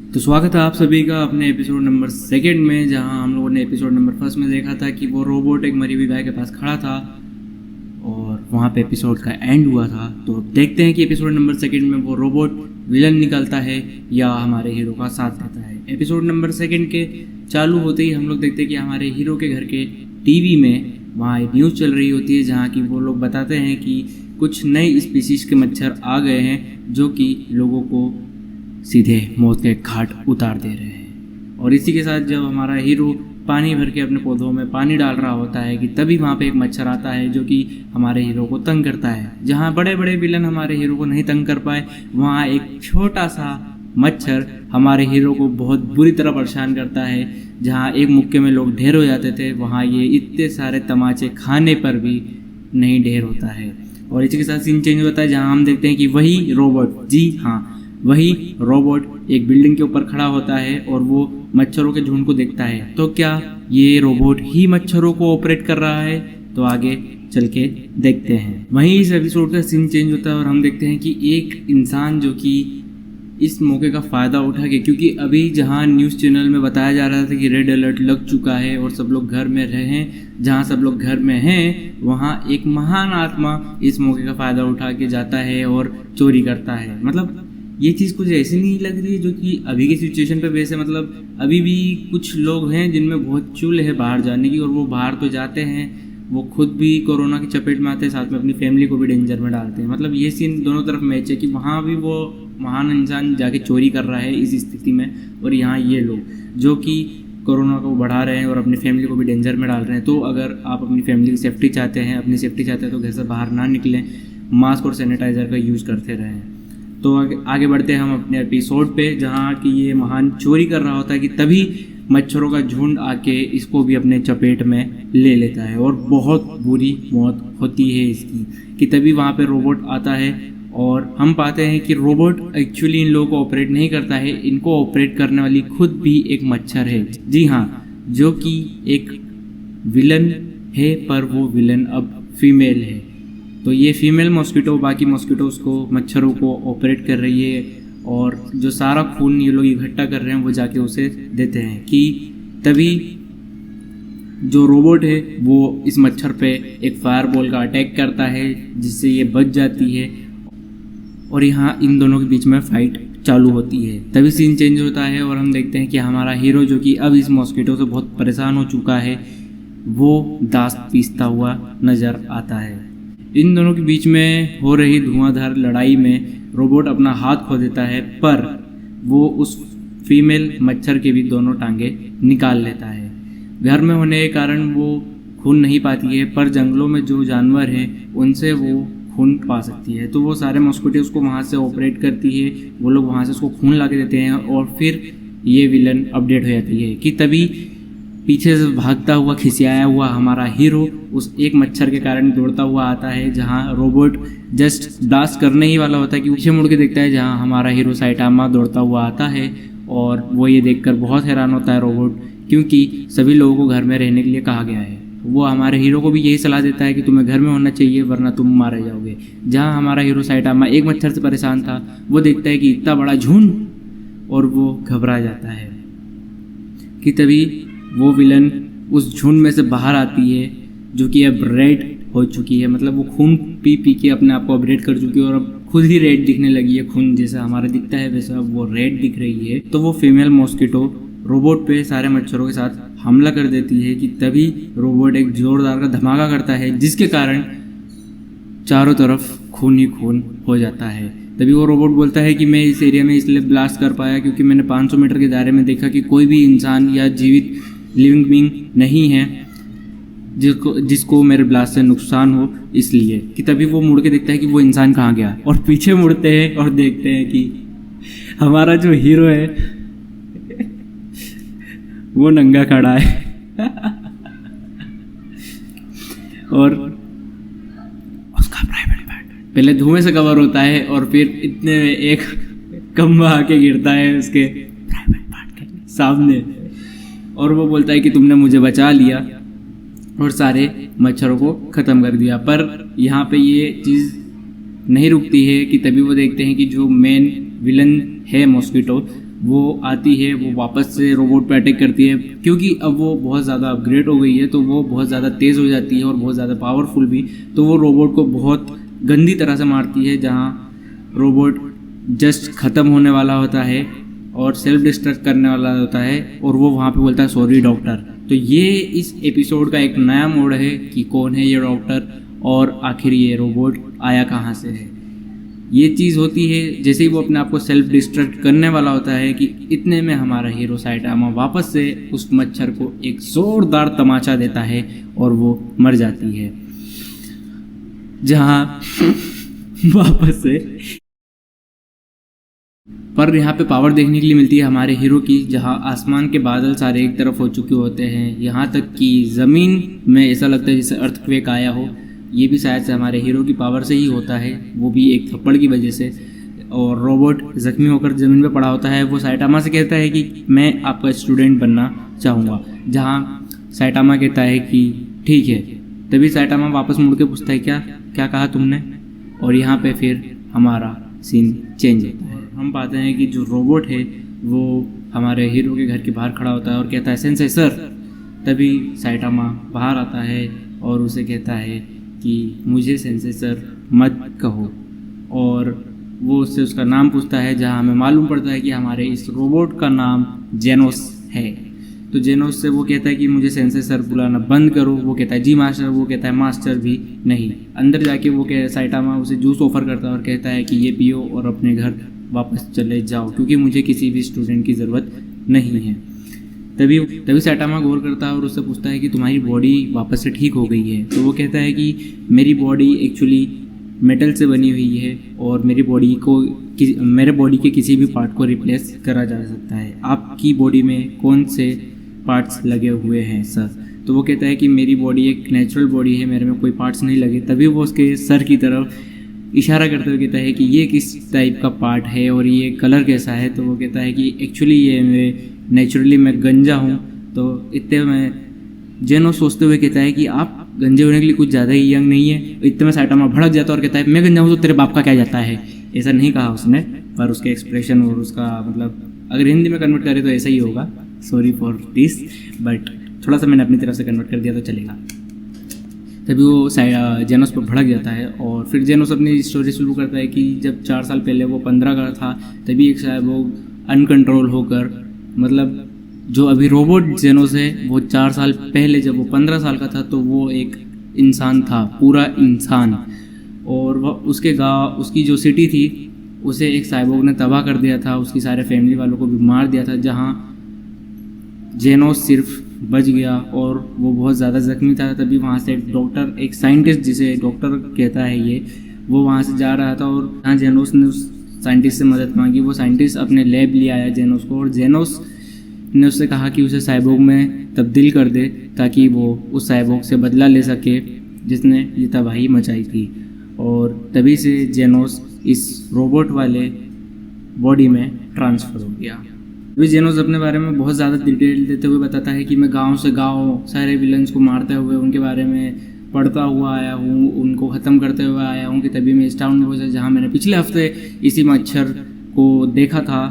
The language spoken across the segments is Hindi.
तो स्वागत है आप सभी का अपने एपिसोड नंबर सेकंड में, जहां हम लोगों ने एपिसोड नंबर फर्स्ट में देखा था कि वो रोबोट एक मरी हुई गाय के पास खड़ा था और वहां पे एपिसोड का एंड हुआ था। तो अब देखते हैं कि एपिसोड नंबर सेकंड में वो रोबोट विलन निकलता है या हमारे हीरो का साथ देता है। एपिसोड नंबर सेकंड के चालू होते ही हम लोग देखते हैं कि हमारे हीरो के घर के टीवी में वहाँ एक न्यूज़ चल रही होती है, जहाँ की वो लोग बताते हैं कि कुछ नए स्पीसीज के मच्छर आ गए हैं जो कि लोगों को सीधे मौत के घाट उतार दे रहे हैं। और इसी के साथ जब हमारा हीरो पानी भर के अपने पौधों में पानी डाल रहा होता है कि तभी वहाँ पे एक मच्छर आता है जो कि हमारे हीरो को तंग करता है। जहाँ बड़े बड़े विलन हमारे हीरो को नहीं तंग कर पाए, वहाँ एक छोटा सा मच्छर हमारे हीरो को बहुत बुरी तरह परेशान करता है। जहाँ एक मुक्के में लोग ढेर हो जाते थे, वहाँ ये इतने सारे तमाचे खाने पर भी नहीं ढेर होता है। और इसी के साथ सीन चेंज होता है, जहाँ हम देखते हैं कि वही रोबोट, जी हाँ वही रोबोट एक बिल्डिंग के ऊपर खड़ा होता है और वो मच्छरों के झुंड को देखता है। तो क्या ये रोबोट ही मच्छरों को ऑपरेट कर रहा है? तो आगे चल के देखते हैं। वहीं इस एपिसोड का सीन चेंज होता है और हम देखते हैं कि एक इंसान जो कि इस मौके का फ़ायदा उठा के, क्योंकि अभी जहां न्यूज़ चैनल में बताया जा रहा था कि रेड अलर्ट लग चुका है और सब लोग घर में रहें, जहां सब लोग घर में हैं वहां एक महान आत्मा इस मौके का फ़ायदा उठा के जाता है और चोरी करता है। मतलब ये चीज़ कुछ ऐसी नहीं लग रही है जो कि अभी की सिचुएशन पे वैसे, मतलब अभी भी कुछ लोग हैं जिनमें बहुत चुल है बाहर जाने की, और वो बाहर तो जाते हैं, वो खुद भी कोरोना की चपेट में आते हैं, साथ में अपनी फैमिली को भी डेंजर में डालते हैं। मतलब ये सीन दोनों तरफ मैच है कि वहाँ भी वो महान इंसान जाके चोरी कर रहा है इस स्थिति में, और यहाँ ये लोग जो कि कोरोना को बढ़ा रहे हैं और अपनी फैमिली को भी डेंजर में डाल रहे हैं। तो अगर आप अपनी फैमिली की सेफ्टी चाहते हैं, अपनी सेफ्टी चाहते हैं, तो घर से बाहर ना निकलें, मास्क और सैनिटाइज़र का यूज़ करते रहें। तो आगे बढ़ते हैं हम अपने एपिसोड पे, जहाँ कि ये महान चोरी कर रहा होता है कि तभी मच्छरों का झुंड आके इसको भी अपने चपेट में ले लेता है और बहुत बुरी मौत होती है इसकी। कि तभी वहाँ पे रोबोट आता है और हम पाते हैं कि रोबोट एक्चुअली इन लोगों को ऑपरेट नहीं करता है, इनको ऑपरेट करने वाली खुद भी एक मच्छर है। जी हाँ, जो कि एक विलन है, पर वो विलन अब फीमेल है। तो ये फीमेल मॉस्किटो बाकी मॉस्किटोज को, मच्छरों को ऑपरेट कर रही है और जो सारा खून ये लोग इकट्ठा कर रहे हैं वो जाके उसे देते हैं। कि तभी जो रोबोट है वो इस मच्छर पे एक फायर बॉल का अटैक करता है, जिससे ये बच जाती है और यहाँ इन दोनों के बीच में फाइट चालू होती है। तभी सीन चेंज होता है और हम देखते हैं कि हमारा हीरो जो कि अब इस मॉस्किटो से बहुत परेशान हो चुका है, वो दांत पीसता हुआ नज़र आता है। इन दोनों के बीच में हो रही धुआंधार लड़ाई में रोबोट अपना हाथ खो देता है, पर वो उस फीमेल मच्छर के भी दोनों टांगे निकाल लेता है। घर में होने के कारण वो खून नहीं पाती है, पर जंगलों में जो जानवर हैं उनसे वो खून पा सकती है। तो वो सारे मॉस्किटो उसको वहाँ से ऑपरेट करती है, वो लोग वहाँ से उसको खून ला के देते हैं और फिर ये विलन अपडेट हो जाती है। कि तभी पीछे से भागता हुआ, खिसियाया हुआ हमारा हीरो उस एक मच्छर के कारण दौड़ता हुआ आता है, जहां रोबोट जस्ट ब्लास्ट करने ही वाला होता है कि पीछे मुड़ के देखता है, जहां हमारा हीरो साइटामा दौड़ता हुआ आता है। और वो ये देखकर बहुत हैरान होता है रोबोट, क्योंकि सभी लोगों को घर में रहने के लिए कहा गया है। वो हमारे हीरो को भी यही सलाह देता है कि तुम्हें घर में होना चाहिए वरना तुम मारे जाओगे। जहाँ हमारा हीरो साइटामा एक मच्छर से परेशान था, वो देखता है कि इतना बड़ा झुंड और वो घबरा जाता है। कि तभी वो विलन उस झुंड में से बाहर आती है, जो कि अब रेड हो चुकी है। मतलब वो खून पी पी के अपने आप को अपडेट कर चुकी है और अब खुद ही रेड दिखने लगी है। खून जैसा हमारा दिखता है वैसा अब वो रेड दिख रही है। तो वो फीमेल मॉस्किटो रोबोट पे सारे मच्छरों के साथ हमला कर देती है। कि तभी रोबोट एक जोरदार का धमाका करता है, जिसके कारण चारों तरफ खून ही खून हो जाता है। तभी वो रोबोट बोलता है कि मैं इस एरिया में इसलिए ब्लास्ट कर पाया क्योंकि मैंने 500 मीटर के दायरे में देखा कि कोई भी इंसान या जीवित लिविंग बीइंग नहीं है जिसको मेरे ब्लास्ट से नुकसान हो, इसलिए। कि तभी वो मुड़ के देखता है कि वो इंसान कहाँ गया, और पीछे मुड़ते हैं और देखते हैं कि हमारा जो हीरो है वो नंगा खड़ा है और उसका प्राइवेट पार्ट पहले धुएं से कवर होता है और फिर इतने में एक खंभा आके गिरता है उसके प्राइवेट पार्ट के सामने, और वो बोलता है कि तुमने मुझे बचा लिया और सारे मच्छरों को ख़त्म कर दिया। पर यहाँ पे ये चीज़ नहीं रुकती है कि तभी वो देखते हैं कि जो मेन विलन है मॉस्किटो, वो आती है, वो वापस से रोबोट पे अटैक करती है, क्योंकि अब वो बहुत ज़्यादा अपग्रेड हो गई है तो वो बहुत ज़्यादा तेज़ हो जाती है और बहुत ज़्यादा पावरफुल भी। तो वो रोबोट को बहुत गंदी तरह से मारती है, जहाँ रोबोट जस्ट ख़त्म होने वाला होता है और सेल्फ डिस्ट्रक्ट करने वाला होता है, और वो वहाँ पे बोलता है सॉरी डॉक्टर। तो ये इस एपिसोड का एक नया मोड़ है कि कौन है ये डॉक्टर और आखिर ये रोबोट आया कहाँ से है। ये चीज़ होती है जैसे ही वो अपने आप को सेल्फ डिस्ट्रक्ट करने वाला होता है कि इतने में हमारा हीरो साइटामा वापस से उस मच्छर को एक ज़ोरदार तमाचा देता है और वो मर जाती है, जहाँ वापस से पर यहाँ पे पावर देखने के लिए मिलती है हमारे हीरो की, जहाँ आसमान के बादल सारे एक तरफ हो चुके होते हैं, यहाँ तक कि ज़मीन में ऐसा लगता है जैसे अर्थक्वेक आया हो। ये भी शायद से हमारे हीरो की पावर से ही होता है, वो भी एक थप्पड़ की वजह से। और रोबोट जख्मी होकर ज़मीन पे पड़ा होता है। वो साइटामा से कहता है कि मैं आपका स्टूडेंट बनना चाहूँगा, जहाँ साइटामा कहता है कि ठीक है। तभी साइटामा वापस मुड़ के पूछता है क्या क्या कहा तुमने, और यहाँ पे फिर हमारा सीन चेंज होता है। हम पाते हैं कि जो रोबोट है वो हमारे हीरो के घर के बाहर खड़ा होता है और कहता है सेंसेई सर। तभी साइटामा बाहर आता है और उसे कहता है कि मुझे सेंसेई सर मत कहो, और वो उससे उसका नाम पूछता है, जहाँ हमें मालूम पड़ता है कि हमारे इस रोबोट का नाम जेनोस है। तो जेनोस से वो कहता है कि मुझे सेंसेई सर बुलाना बंद करो। वो कहता है जी मास्टर। वो कहता है मास्टर भी नहीं। अंदर जाके वो साइटामा उसे जूस ऑफर करता है और कहता है कि ये पियो और अपने घर वापस चले जाओ, क्योंकि मुझे किसी भी स्टूडेंट की ज़रूरत नहीं है। तभी साइटामा गौर करता है और उससे पूछता है कि तुम्हारी बॉडी वापस से ठीक हो गई है। तो वो कहता है कि मेरी बॉडी एक्चुअली मेटल से बनी हुई है और मेरे बॉडी के किसी भी पार्ट को रिप्लेस करा जा सकता है। आपकी बॉडी में कौन से पार्ट्स लगे हुए हैं सर? तो वो कहता है कि मेरी बॉडी एक नेचुरल बॉडी है, मेरे में कोई पार्ट्स नहीं लगे। तभी वो उसके सर की तरफ इशारा करते हुए कहता है कि ये किस टाइप का पार्ट है और ये कलर कैसा है। तो वो कहता है कि एक्चुअली ये नेचुरली मैं गंजा हूँ। तो इतने में जेनो सोचते हुए कहता है कि आप गंजे होने के लिए कुछ ज़्यादा ही यंग नहीं है। इतने में साइटामा भड़क जाता है और कहता है मैं गंजा हूँ तो तेरे बाप का क्या जाता है। ऐसा नहीं कहा उसने, पर उसके एक्सप्रेशन और उसका मतलब अगर हिंदी में कन्वर्ट करें तो ऐसा ही होगा। सॉरी फॉर दिस, बट थोड़ा सा मैंने अपनी तरफ से कन्वर्ट कर दिया तो चलेगा। तभी वो जेनोस पर भड़क जाता है और फिर जेनोस अपनी स्टोरी शुरू करता है कि जब 4 साल पहले वो 15 का था, तभी एक शायद वो अनकंट्रोल होकर, मतलब जो अभी रोबोट जेनोस है वो 4 साल पहले जब वो 15 साल का था तो वो एक इंसान था, पूरा इंसान। और वह उसके गाँव, उसकी जो सिटी थी उसे एक साइबोर्ग ने तबाह कर दिया था, उसकी सारे फैमिली वालों को भी मार दिया था, जहाँ जेनोस सिर्फ बच गया और वो बहुत ज़्यादा ज़ख्मी था। तभी वहाँ से एक डॉक्टर, एक साइंटिस्ट जिसे डॉक्टर कहता है ये, वो वहाँ से जा रहा था और जहाँ जेनोस ने उस साइंटिस्ट से मदद मांगी। वो साइंटिस्ट अपने लैब ले आया जेनोस को और जेनोस ने उससे कहा कि उसे साइबोर्ग में तब्दील कर दे ताकि वो उस साइबोर्ग से बदला ले सके जिसने ये तबाही मचाई थी। और तभी से जेनोस इस रोबोट वाले बॉडी में ट्रांसफ़र हो गया। अभी जेनोस अपने बारे में बहुत ज़्यादा डिटेल देते हुए बताता है कि मैं गांव से गांव सारे विलन्स को मारते हुए उनके बारे में पढ़ता हुआ आया हूँ, उनको ख़त्म करते हुए आया हूँ कि तभी मैं इस टाउन में पहुँचा जहाँ मैंने पिछले हफ्ते इसी मच्छर को देखा था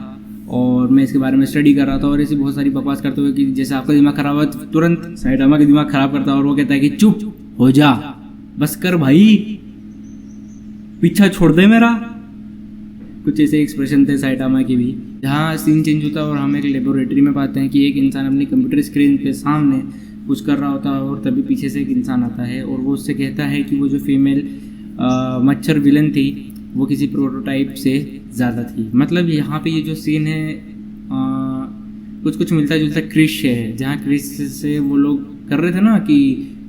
और मैं इसके बारे में स्टडी कर रहा था। और ऐसी बहुत सारी बकवास करते हुए कि जैसे आपका दिमाग ख़राब हुआ तुरंत साइटामा का दिमाग ख़राब करता है और वो कहता है कि चुप हो जा, बस कर भाई, पीछा छोड़ दे मेरा। कुछ ऐसे एक्सप्रेशन थे साइटामा के भी। जहाँ सीन चेंज होता है और हम एक लेबोरेटरी में पाते हैं कि एक इंसान अपनी कंप्यूटर स्क्रीन के सामने कुछ कर रहा होता है और तभी पीछे से एक इंसान आता है और वो उससे कहता है कि वो जो फीमेल मच्छर विलन थी वो किसी प्रोटोटाइप से ज़्यादा थी। मतलब यहाँ पे ये जो सीन है कुछ मिलता जुलता क्रिश है, जहाँ क्रिश से वो लोग कर रहे थे ना कि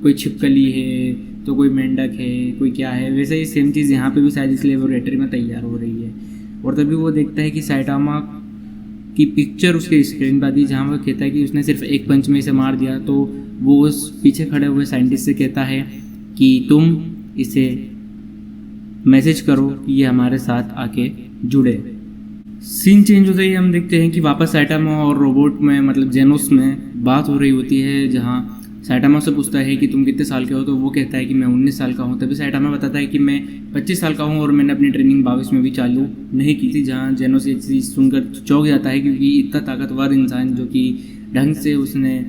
कोई छिपकली है तो कोई मेंढक है, कोई क्या है, वैसे ही सेम चीज़ यहाँ पे भी शायद इस लेबोरेटरी में तैयार हो रही है। और तभी वो देखता है कि साइटामा की पिक्चर उसके स्क्रीन पर आती है जहाँ वो कहता है कि उसने सिर्फ एक पंच में इसे मार दिया। तो वो उस पीछे खड़े हुए साइंटिस्ट से कहता है कि तुम इसे मैसेज करो कि ये हमारे साथ आके जुड़े। सीन चेंज होते ही हम देखते हैं कि वापस साइटामा और रोबोट में, मतलब जेनोस में बात हो रही होती है, जहाँ साइटामा से पूछता है कि तुम कितने साल के हो, तो वो कहता है कि मैं 19 साल का हूँ। तभी साइटामा बताता है कि मैं 25 साल का हूँ और मैंने अपनी ट्रेनिंग 22 में भी चालू नहीं की थी। जहाँ जेनोस ये चीज़ सुनकर चौंक जाता है, क्योंकि इतना ताकतवर इंसान जो कि ढंग से उसने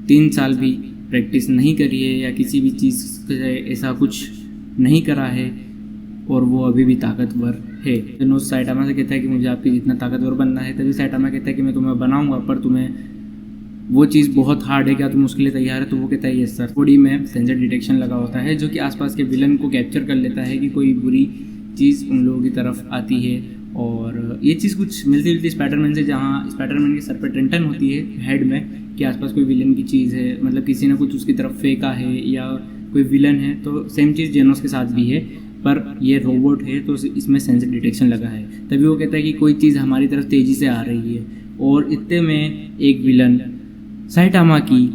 3 साल भी प्रैक्टिस नहीं करी है या किसी भी चीज़ से ऐसा कुछ नहीं करा है, और वो अभी भी ताकतवर है। जेनोस साइटामा से कहता है कि मुझे आपकी जितना ताकतवर बनना है। तभी साइटामा कहता है कि मैं तुम्हें बनाऊंगा, पर तुम्हें वो चीज़ बहुत हार्ड है, क्या तुम उसके लिए तैयार है? तो वो कहता है यस सर। बॉडी में सेंसर डिटेक्शन लगा होता है जो कि आसपास के विलन को कैप्चर कर लेता है कि कोई बुरी चीज़ उन लोगों की तरफ आती है। और ये चीज़ कुछ मिलती जुलती स्पाइडरमैन से, जहाँ स्पाइडरमैन के सर पर टेंटन होती है हेड में कि आसपास कोई विलन की चीज़ है, मतलब किसी ने कुछ उसकी तरफ फेंका है या कोई विलन है। तो सेम चीज़ जेनोस के साथ भी है, पर ये रोबोट है तो इसमें सेंसर डिटेक्शन लगा है। तभी वो कहता है कि कोई चीज़ हमारी तरफ तेज़ी से आ रही है, और इतने में एक विलन साइटामा की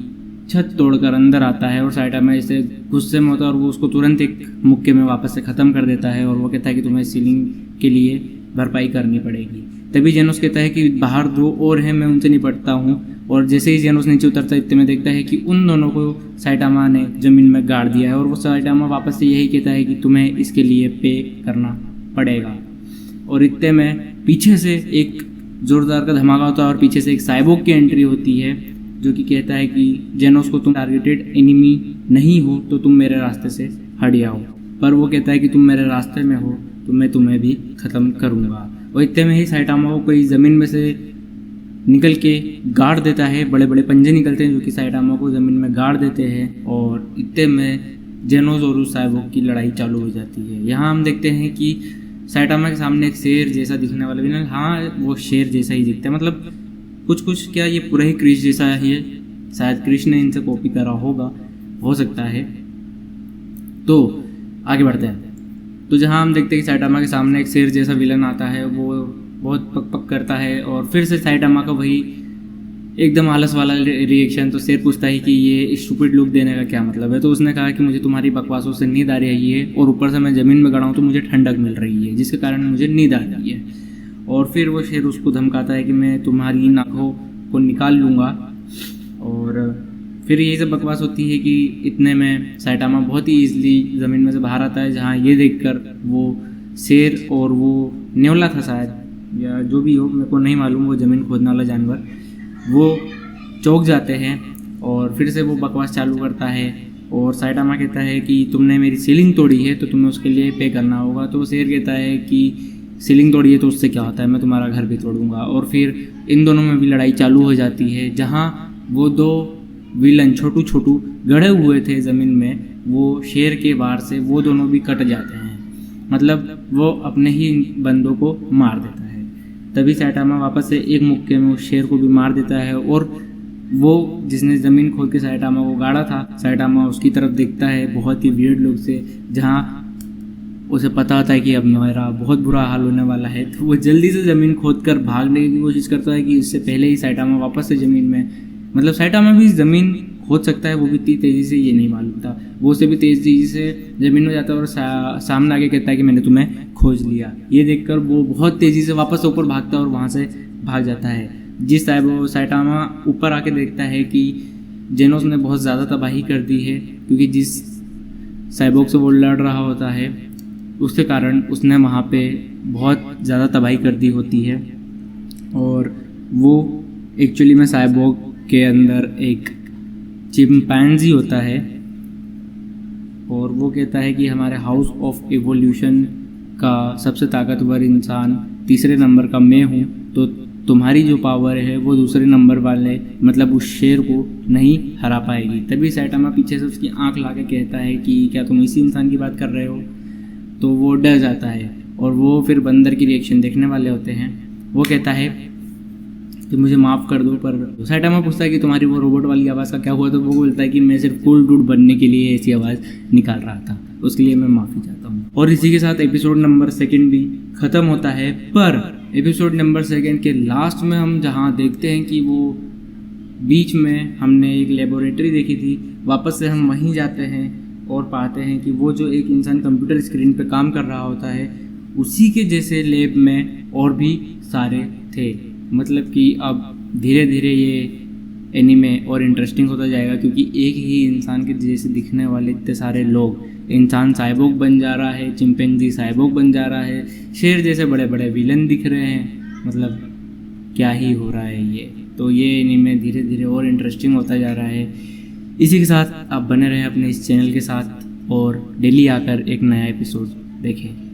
छत तोड़कर अंदर आता है और साइटामा इसे गुस्से में होता है और वो उसको तुरंत एक मुक्के में वापस से ख़त्म कर देता है। और वो कहता है कि तुम्हें सीलिंग के लिए भरपाई करनी पड़ेगी। तभी जेनोस कहता है कि बाहर 2 और हैं, मैं उनसे निपटता हूँ। और जैसे ही जेनोस नीचे उतरता है, इतने में देखता है कि उन दोनों को साइटामा ने ज़मीन में गाड़ दिया है। और वो साइटामा वापस से यही कहता है कि तुम्हें इसके लिए पे करना पड़ेगा। और इतने में पीछे से एक ज़ोरदार का धमाका होता है और पीछे से एक साइबोर्ग की एंट्री होती है जो कि कहता है कि जेनोस को तुम टारगेटेड एनिमी नहीं हो तो तुम मेरे रास्ते से हट जाओ। पर वो कहता है कि तुम मेरे रास्ते में हो तो मैं तुम्हें भी ख़त्म करूँगा। और इतने में ही साइटामा को कोई ज़मीन में से निकल के गाड़ देता है, बड़े बड़े पंजे निकलते हैं जो कि साइटामा को ज़मीन में गाड़ देते हैं। और इतने में जेनोस और उस साइबोर्ग की लड़ाई चालू हो जाती है। यहाँ हम देखते हैं कि साइटामा के सामने एक शेर जैसा दिखने वाला विलन, हाँ वो शेर जैसा ही दिखता है, मतलब कुछ क्या ये पूरा ही क्रिश जैसा है। शायद क्रिश ने इनसे कॉपी करा होगा, हो सकता है। तो आगे बढ़ते हैं। तो जहाँ हम देखते हैं कि साइटामा के सामने एक शेर जैसा विलन आता है, वो बहुत पक पक करता है और फिर से साइटामा का वही एकदम आलस वाला रिएक्शन। तो शेर पूछता है कि ये स्टूपिड लुक देने का क्या मतलब है? तो उसने कहा कि मुझे तुम्हारी बकवासों से नींद आ रही है और ऊपर से मैं ज़मीन में गड़ा हूँ तो मुझे ठंडक मिल रही है, जिसके कारण मुझे नींद आ रही है। और फिर वो शेर उसको धमकाता है कि मैं तुम्हारी नाकों को निकाल लूँगा। और फिर यही सब बकवास होती है कि इतने में साइटामा बहुत ही ईजिली ज़मीन में से बाहर आता है, जहाँ ये देखकर वो शेर और वो नेवला था शायद या जो भी हो, मेरे को नहीं मालूम, वो ज़मीन खोदने वाला जानवर, वो चौंक जाते हैं। और फिर से वो बकवास चालू करता है और साइटामा कहता है कि तुमने मेरी सीलिंग तोड़ी है तो तुम्हें उसके लिए पे करना होगा। तो शेर कहता है कि सीलिंग तोड़ी है तो उससे क्या होता है, मैं तुम्हारा घर भी तोड़ूंगा। और फिर इन दोनों में भी लड़ाई चालू हो जाती है, जहाँ वो 2 विलन छोटू छोटू गड़े हुए थे ज़मीन में, वो शेर के वार से वो दोनों भी कट जाते हैं, मतलब वो अपने ही बंदों को मार देता है। तभी साइटामा वापस से एक मुक्के में उस शेर को भी मार देता है। और वो जिसने ज़मीन खोद के साइटामा को गाड़ा था, साइटामा उसकी तरफ देखता है बहुत ही वियर्ड लुक से, जहाँ उसे पता होता है कि अब मेरा बहुत बुरा हाल होने वाला है। तो वो जल्दी से ज़मीन खोद कर भागने की कोशिश करता है कि इससे पहले ही साइटामा वापस से ज़मीन में, मतलब साइटामा भी ज़मीन खोद सकता है, वो भी इतनी तेज़ी से ये नहीं मालूम था। वो उसे भी तेज़ी से ज़मीन में जाता है और सामने आके कहता है कि मैंने तुम्हें खोज लिया। ये देखकर वो बहुत तेज़ी से वापस ऊपर भागता है और वहाँ से भाग जाता है। जिस साइटामा ऊपर आके देखता है कि जेनोस ने बहुत ज़्यादा तबाही कर दी है, क्योंकि जिस साइबोर्ग से वो लड़ रहा होता है उसके कारण उसने वहाँ पे बहुत ज़्यादा तबाही कर दी होती है। और वो एक्चुअली में साइबोर्ग के अंदर एक चिंपैंजी होता है और वो कहता है कि हमारे हाउस ऑफ एवोल्यूशन का सबसे ताकतवर इंसान 3 नंबर का मैं हूँ, तो तुम्हारी जो पावर है वो 2 नंबर वाले मतलब उस शेर को नहीं हरा पाएगी। तभी साइटामा पीछे से उसकी आंख ला के कहता है कि क्या तुम इसी इंसान की बात कर रहे हो? तो वो डर जाता है और वो फिर बंदर की रिएक्शन देखने वाले होते हैं। वो कहता है कि मुझे माफ़ कर दो। पर साइटामा पूछता है कि तुम्हारी वो रोबोट वाली आवाज़ का क्या हुआ? तो वो बोलता है कि मैं सिर्फ कूल डूड बनने के लिए ऐसी आवाज़ निकाल रहा था, उसके लिए मैं माफ़ी चाहता हूँ। और इसी के साथ एपिसोड नंबर 2 भी ख़त्म होता है। पर एपिसोड नंबर 2 के लास्ट में हम जहाँ देखते हैं कि वो बीच में हमने एक लेबोरेटरी देखी थी, वापस से हम वहीं जाते हैं और पाते हैं कि वो जो एक इंसान कंप्यूटर स्क्रीन पे काम कर रहा होता है, उसी के जैसे लैब में और भी सारे थे। मतलब कि अब धीरे धीरे ये एनीमे और इंटरेस्टिंग होता जाएगा, क्योंकि एक ही इंसान के जैसे दिखने वाले इतने सारे लोग, इंसान साइबोग बन जा रहा है, चिंपैंजी साइबोग बन जा रहा है, शेर जैसे बड़े बड़े विलन दिख रहे हैं, मतलब क्या ही हो रहा है ये। तो ये एनीमे धीरे धीरे और इंटरेस्टिंग होता जा रहा है। इसी के साथ आप बने रहें अपने इस चैनल के साथ और डेली आकर एक नया एपिसोड देखें।